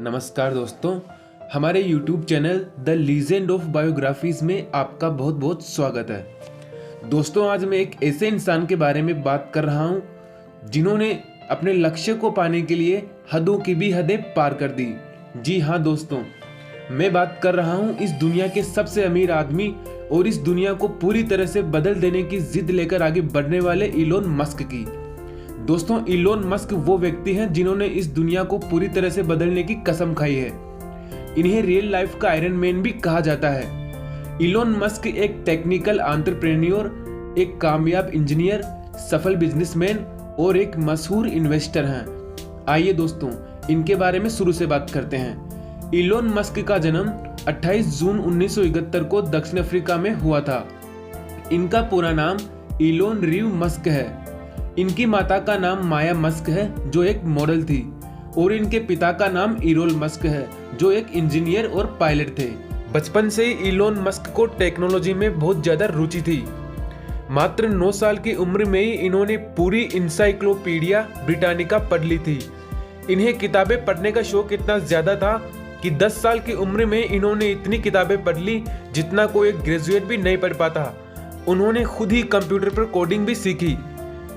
नमस्कार दोस्तों, हमारे YouTube channel the legend of biographies में आपका बहुत बहुत स्वागत है। दोस्तों, आज मैं एक ऐसे इंसान के बारे में बात कर रहा हूं जिन्होंने अपने लक्ष्य को पाने के लिए हदों की भी हदें पार कर दी। जी हाँ दोस्तों, मैं बात कर रहा हूं इस दुनिया के सबसे अमीर आदमी और इस दुनिया को पूरी तरह से बदल देने की जिद लेकर आगे बढ़ने वाले इलोन मस्क की। दोस्तों, इलोन मस्क वो व्यक्ति हैं जिन्होंने इस दुनिया को पूरी तरह से बदलने की कसम खाई है। इन्हें रियल लाइफ का आयरन मैन भी कहा जाता है। इलोन मस्क एक टेक्निकल एंटरप्रेन्योर, एक कामयाब इंजीनियर, सफल बिजनेसमैन और एक मशहूर इन्वेस्टर हैं। आइए दोस्तों, इनके बारे में शुरू से बात करते हैं। इलोन मस्क का जन्म 28 जून 1971 को दक्षिण अफ्रीका में हुआ था। इनका पूरा नाम इलोन रीव मस्क है। इनकी माता का नाम माया मस्क है जो एक मॉडल थी, और इनके पिता का नाम इरोल मस्क है जो एक इंजीनियर और पायलट थे। बचपन से ही इलोन मस्क को टेक्नोलॉजी में बहुत ज्यादा रुचि थी। मात्र 9 साल की उम्र में ही इन्होंने पूरी इंसाइक्लोपीडिया ब्रिटानिका पढ़ ली थी। इन्हें किताबें पढ़ने का शौक इतना ज्यादा था कि 10 साल की उम्र में इन्होंने इतनी किताबें पढ़ ली जितना कोई एक ग्रेजुएट भी नहीं पढ़ पाता। उन्होंने खुद ही कंप्यूटर पर कोडिंग भी सीखी।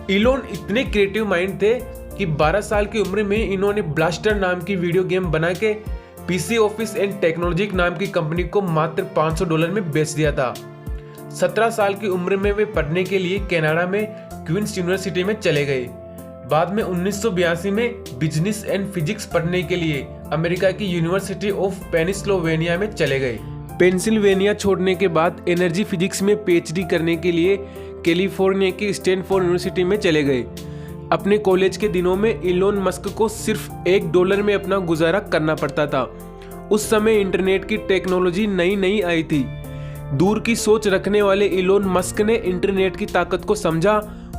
इलोन इतने क्रिएटिव माइंड थे कि 12 साल की उम्र में इन्होंने ब्लास्टर नाम की वीडियो गेम बना के पीसी ऑफिस एंड टेक्नोलॉजी नाम की कंपनी को मात्र $500 में बेच दिया था। 17 साल की उम्र में वे पढ़ने के लिए कनाडा में क्वींस यूनिवर्सिटी में चले गए। बाद में 1982 में बिजनेस एंड फिजिक्स पढ़ने के लिए अमेरिका की यूनिवर्सिटी ऑफ पेनिसिल्वेनिया में चले गए। पेंसिल्वेनिया छोड़ने के बाद एनर्जी फिजिक्स में पीएचडी करने के लिए कैलिफोर्निया की स्टैनफोर्ड यूनिवर्सिटी में चले गए। अपने कॉलेज के दिनों में इलोन मस्क को सिर्फ $1 में अपना गुजारा करना पड़ता था। उस समय इंटरनेट की टेक्नोलॉजी नई आई थी। दूर की सोच रखने वाले इलोन मस्क ने इंटरनेट की ताकत को समझा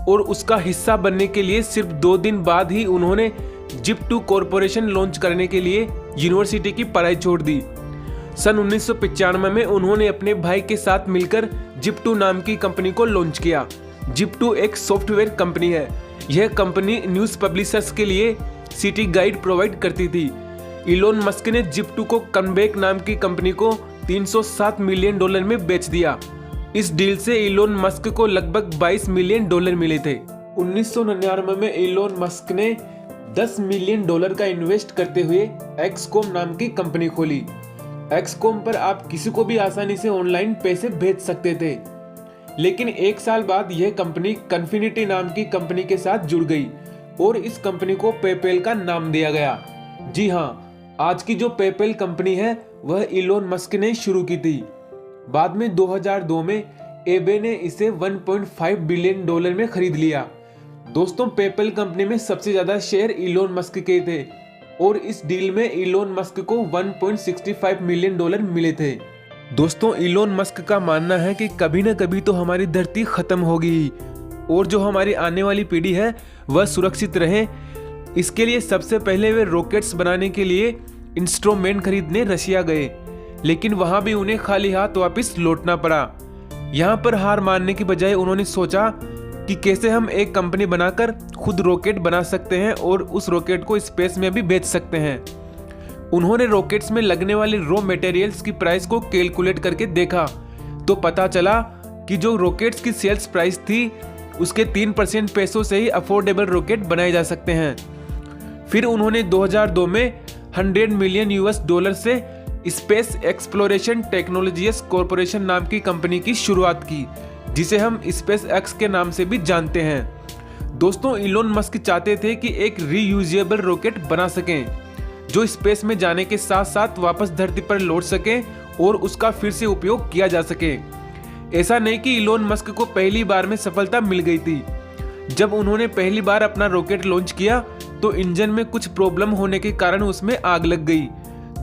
और उसका हिस्सा बनने के लिए सिर्फ 2 दिन बाद ही उन्होंने जिप2 कॉरपोरेशन लॉन्च करने के लिए यूनिवर्सिटी की पढ़ाई छोड़ दी। सन 1995 में उन्होंने अपने भाई के साथ मिलकर जिप2 नाम की कंपनी को लॉन्च किया। जिप2 एक सॉफ्टवेयर कंपनी है। यह कंपनी न्यूज़ पब्लिशर्स के लिए सिटी गाइड प्रोवाइड करती थी। इलोन मस्क ने जिप2 को कनबैक नाम की कंपनी को $307 मिलियन में बेच दिया। इस डील से इलोन मस्क को लगभग $22 मिलियन मिले थे। 1999 में इलोन मस्क ने $10 मिलियन का इन्वेस्ट करते हुए एक्सकॉम नाम की कंपनी खोली। एक्सकॉम पर आप किसी को भी आसानी से ऑनलाइन पैसे भेज सकते थे। लेकिन 1 साल बाद यह कंपनी कन्फिनिटी नाम की कंपनी के साथ जुड़ गई और इस कंपनी को पेपैल का नाम दिया गया। जी हाँ, आज की जो पेपैल कंपनी है वह इलोन मस्क ने शुरू की थी। बाद में 2002 में एबे ने इसे $1.5 बिलियन में खरीद लिया। दोस्तों, पेपैल कंपनी में सबसे ज्यादा शेयर इलोन मस्क के थे और इस डील में इलोन मस्क को $1.65 मिलियन मिले थे। दोस्तों, इलोन मस्क का मानना है कि कभी न कभी तो हमारी धरती खत्म होगी और जो हमारी आने वाली पीढ़ी है वह सुरक्षित रहे। इसके लिए सबसे पहले वे रॉकेट्स बनाने के लिए इंस्ट्रूमेंट खरीदने रशिया गए, लेकिन वहां भी उन्हें खाली हाथ वापस लौटना पड़ा। यहाँ पर हार मानने की बजाय उन्होंने सोचा कि कैसे हम एक कंपनी बनाकर खुद रॉकेट बना सकते हैं और उस रॉकेट को स्पेस में भी भेज सकते हैं। उन्होंने रॉकेट्स में लगने वाले रॉ मटेरियल्स की प्राइस को कैलकुलेट करके देखा तो पता चला कि जो रॉकेट्स की सेल्स प्राइस थी उसके 3% पैसों से ही अफोर्डेबल रॉकेट बनाए जा सकते हैं। फिर उन्होंने 2002 में $100 मिलियन से स्पेस एक्सप्लोरेशन टेक्नोलॉजीज कॉरपोरेशन नाम की कंपनी की शुरुआत की, जिसे हम स्पेस एक्स के नाम से भी जानते हैं। दोस्तों, इलोन मस्क चाहते थे कि एक रीयूजेबल रॉकेट बना सकें जो स्पेस में जाने के साथ साथ वापस धरती पर लौट सके और उसका फिर से उपयोग किया जा सके। ऐसा नहीं कि इलोन मस्क को पहली बार में सफलता मिल गई थी। जब उन्होंने पहली बार अपना रॉकेट लॉन्च किया तो इंजन में कुछ प्रॉब्लम होने के कारण उसमें आग लग गई।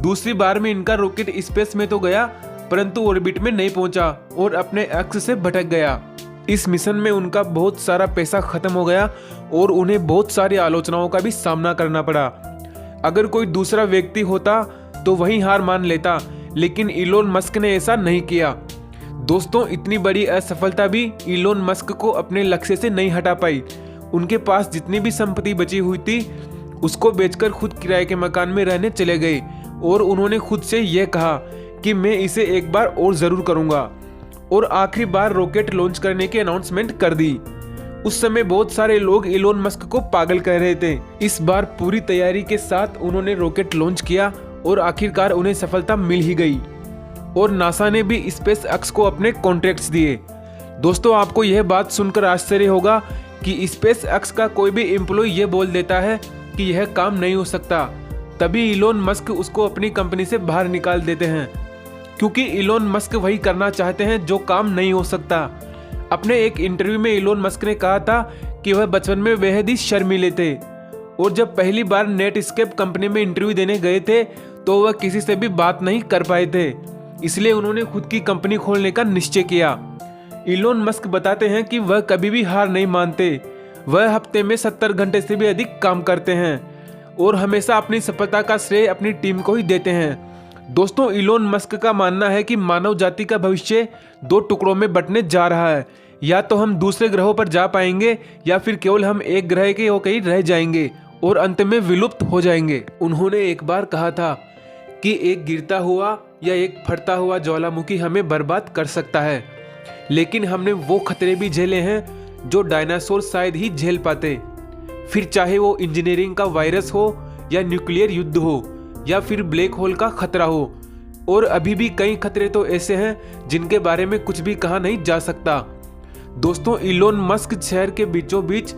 दूसरी बार में इनका रॉकेट स्पेस में तो गया परंतु ऑर्बिट में नहीं पहुंचा और अपने अक्ष से भटक गया। इस मिशन में उनका बहुत सारा पैसा खत्म हो गया और उन्हें बहुत सारी आलोचनाओं का भी सामना करना पड़ा। अगर कोई दूसरा व्यक्ति होता तो वही हार मान लेता, लेकिन इलोन मस्क ने ऐसा नहीं किया। दोस्तों, इतनी बड़ी असफलता भी इलोन मस्क को अपने लक्ष्य से नहीं हटा पाई। उनके पास जितनी भी संपत्ति बची हुई थी उसको बेचकर खुद किराए के मकान में रहने चले गए और उन्होंने खुद से यह कहा कि मैं इसे एक बार और ज़रूर करूँगा, और आखिरी बार रॉकेट लॉन्च करने की अनाउंसमेंट कर दी। उस समय बहुत सारे लोग इलोन मस्क को पागल कह रहे थे। इस बार पूरी तैयारी के साथ उन्होंने रॉकेट लॉन्च किया और आखिरकार उन्हें सफलता मिल ही गई, और नासा ने भी स्पेस एक्स को अपने कॉन्ट्रैक्ट्स दिए। दोस्तों, आपको यह बात सुनकर आश्चर्य होगा कि स्पेस एक्स का कोई भी एम्प्लॉय ये बोल देता है कि यह काम नहीं हो सकता, तभी इलोन मस्क उसको अपनी कंपनी से बाहर निकाल देते हैं, क्योंकि इलोन मस्क वही करना चाहते हैं जो काम नहीं हो सकता। अपने एक इंटरव्यू में इलोन मस्क ने कहा था कि वह बचपन में बेहद ही शर्मीले थे, और जब पहली बार नेटस्केप कंपनी में इंटरव्यू देने गए थे तो वह किसी से भी बात नहीं कर पाए थे, इसलिए उन्होंने खुद की कंपनी खोलने का निश्चय किया। इलोन मस्क बताते हैं कि वह कभी भी हार नहीं मानते। वह हफ्ते में 70 घंटे से भी अधिक काम करते हैं और हमेशा अपनी सफलता का श्रेय अपनी टीम को ही देते हैं। दोस्तों, इलोन मस्क का मानना है कि मानव जाति का भविष्य 2 टुकड़ों में बंटने जा रहा है। या तो हम दूसरे ग्रहों पर जा पाएंगे या फिर केवल हम एक ग्रह के होकर ही रह जाएंगे और अंत में विलुप्त हो जाएंगे। उन्होंने एक बार कहा था कि एक गिरता हुआ या एक फटता हुआ ज्वालामुखी हमें बर्बाद कर सकता है, लेकिन हमने वो खतरे भी झेले हैं जो डायनासोर शायद ही झेल पाते। फिर चाहे वो इंजीनियरिंग का वायरस हो या न्यूक्लियर युद्ध हो या फिर ब्लैक होल का खतरा हो, और अभी भी कई खतरे तो ऐसे हैं जिनके बारे में कुछ भी कहा नहीं जा सकता। दोस्तों, इलोन मस्क शहर के बीचों बीच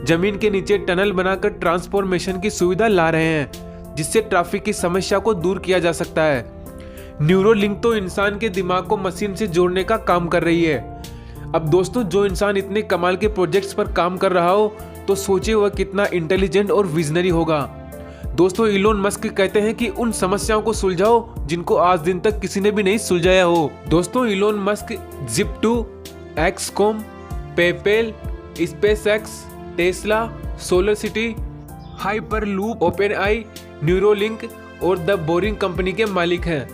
जमीन के नीचे टनल बनाकर ट्रांसफॉर्मेशन की सुविधा ला रहे हैं, जिससे ट्रैफिक की समस्या को दूर किया जा सकता है। न्यूरोलिंक तो इंसान के दिमाग को मशीन से जोड़ने का काम कर रही है। अब दोस्तों, जो इंसान इतने कमाल के प्रोजेक्ट्स पर काम कर रहा हो तो सोचिए वह कितना इंटेलिजेंट और विजनरी होगा। दोस्तों, इलोन मस्क कहते हैं कि उन समस्याओं को सुलझाओ जिनको आज दिन तक किसी ने भी नहीं सुलझाया हो। दोस्तों, Elon Musk Zip2, X com, PayPal, SpaceX, Tesla, Solar City, Hyperloop, OpenAI, Neuralink और द बोरिंग कंपनी के मालिक हैं।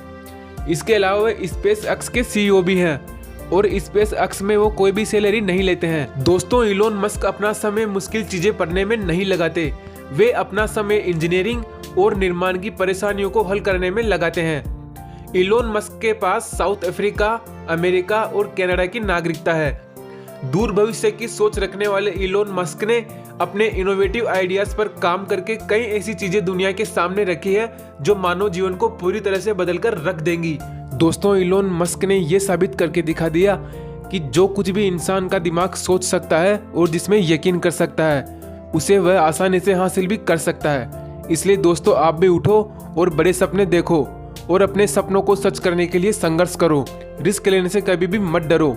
इसके अलावा वे स्पेस एक्स के CEO भी हैं, और स्पेस एक्स में वो कोई भी सैलरी नहीं लेते हैं। दोस्तों, इलोन मस्क अपना समय मुश्किल चीजें पढ़ने में नहीं लगाते। वे अपना समय इंजीनियरिंग और निर्माण की परेशानियों को हल करने में लगाते हैं। इलोन मस्क के पास साउथ अफ्रीका, अमेरिका और कनाडा की नागरिकता है। दूर भविष्य की सोच रखने वाले इलोन मस्क ने अपने इनोवेटिव आइडियाज पर काम करके कई ऐसी चीजें दुनिया के सामने रखी है जो मानव जीवन को पूरी तरह से बदलकर रख देंगी। दोस्तों, इलोन मस्क ने यह साबित करके दिखा दिया कि जो कुछ भी इंसान का दिमाग सोच सकता है और जिसमें यकीन कर सकता है, उसे वह आसानी से हासिल भी कर सकता है। इसलिए दोस्तों, आप भी उठो और बड़े सपने देखो और अपने सपनों को सच करने के लिए संघर्ष करो। रिस्क लेने से कभी भी मत डरो।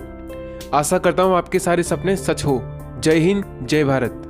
आशा करता हूँ आपके सारे सपने सच हो। जय हिंद, जय भारत।